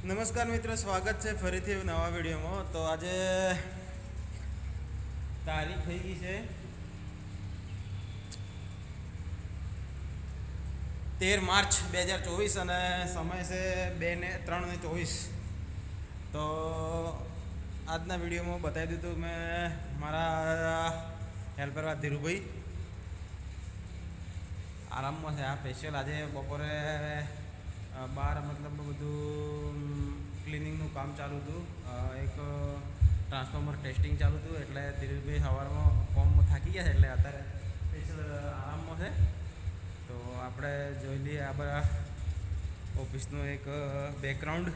નમસ્કાર મિત્રો, સ્વાગત છે ફરીથી નવા વિડીયોમાં. તો આજે તારીખ થઈ ગઈ છે 13 માર્ચ 2024 અને સમય છે 3:24. તો આજના વિડીયોમાં બતાવી દીધું મેં મારા હેલ્પર ધીરુભાઈ આરામમાં છે. આ સ્પેશિયલ આજે બપોરે બહાર મતલબ બધું ક્લિનિંગનું કામ ચાલુ હતું. એક ટ્રાન્સફોર્મર ટેસ્ટિંગ ચાલુ હતું, એટલે ધીરુભાઈ સવારમાં ફોર્મમાં થાકી ગયા છે, એટલે અત્યારે સ્પેશિયલ આરામમાં છે. તો આપણે જોઈ લઈએ આ બધા ઓફિસનું એક બેકગ્રાઉન્ડ.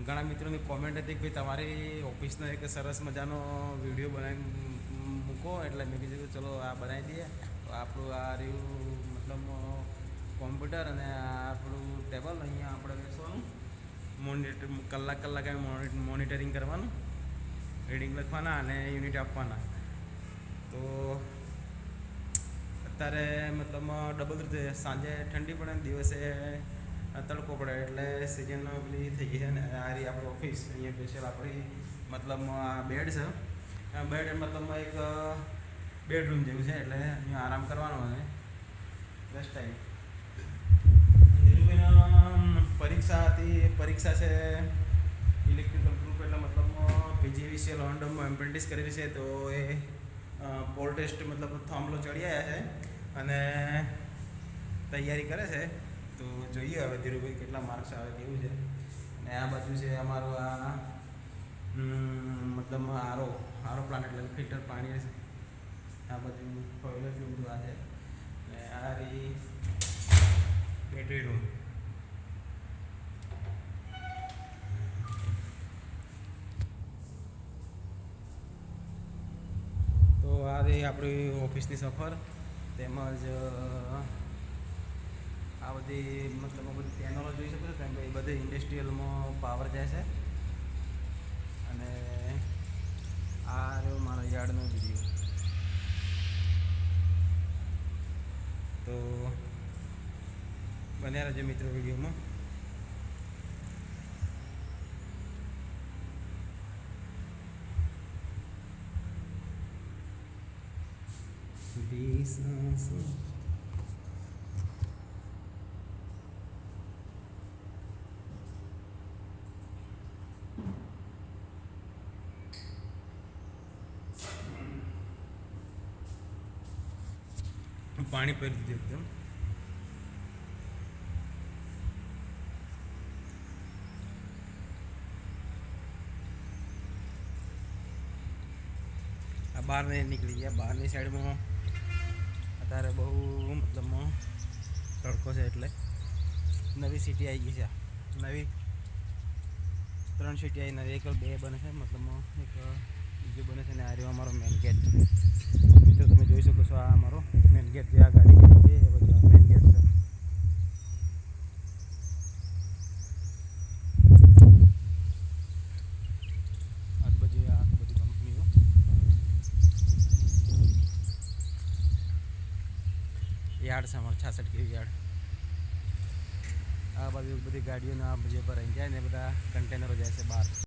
ઘણા મિત્રોની કોમેન્ટ હતી કે તમારી ઓફિસનો એક સરસ મજાનો વિડીયો બનાવી મૂકો, એટલે મેં કીધું ચલો આ બનાવી દઈએ. તો આપણું આ રહ્યું મતલબ કોમ્પ્યુટર અને આપણું ટેબલ. અહીંયા આપણે બેસવાનું, કલાકે મોનિટરિંગ કરવાનું, રીડિંગ લખવાના અને યુનિટ આપવાના. તો અત્યારે મતલબ ડબલ રીતે સાંજે ઠંડી પડે ને દિવસે તડકો પડે, એટલે સિઝન પેલી થઈ ગઈ છે ને. આ રહી આપણી ઓફિસ. અહીંયા સ્પેશિયલ આપણી મતલબ આ બેડ છે. બેડ મતલબ એક બેડરૂમ જેવું છે, એટલે અહીંયા આરામ કરવાનો અને બેસ્ટ ટાઈમ. પરીક્ષા હતી, પરીક્ષા છે ઇલેક્ટ્રિકલ ગ્રુપ, એટલે મતલબ પીજીવીસીએલ હોન્ડમમાં એપ્રેન્ટિસ કરેલી છે. તો એ પોલ ટેસ્ટ મતલબ થાંભલો ચડી આવ્યા છે અને તૈયારી કરે છે. તો જોઈએ હવે ધીરુભાઈ કેટલા માર્ક્સ આવે, કેવું છે. અને આ બાજુ છે અમારું આ મતલબ આરો પ્લાન્ટ, એટલે ફિલ્ટર પાણી છે. આ બધું ટોયલેટ બધું આ છે. અને આ રહી બેટરી રૂમ. તો આ રહી આપણી ઓફિસની સફર. તેમજ આ બધી મતલબ બધી પેનલો જોઈ શકો છો, કેમ કે એ બધી ઇન્ડસ્ટ્રીયલમાં પાવર જાય છે. અને આ રહ્યો મારા યાર્ડનો વિડીયો. તો બન્યા રહેજો મિત્રો વિડીયોમાં. પાણી પી દીધું એકદમ. આ બહાર નીકળી ગયા. બહારની સાઈડમાં અત્યારે બહુ મતલબ તડકો છે, એટલે નવી સિટી આવી ગઈ છે. નવી 3 સિટી આવી, નવી એક 2 બને છે, મતલબ એક બીજું બને છે. ને આ રહ્યો અમારો મેન ગેટ. મિત્રો તમે જોઈ શકો છો, આ અમારો મેન ગેટ. જે આ ગાડી જાય છે એ બધું મેન ગેટ છે. આ બધી કંપનીઓ. યાર્ડ છે અમારું 66 કેવી યાર્ડ. આ બાજુ બધી ગાડીઓના જે ભરાઈ જાય ને બધા કન્ટેનરો જાય છે બહાર.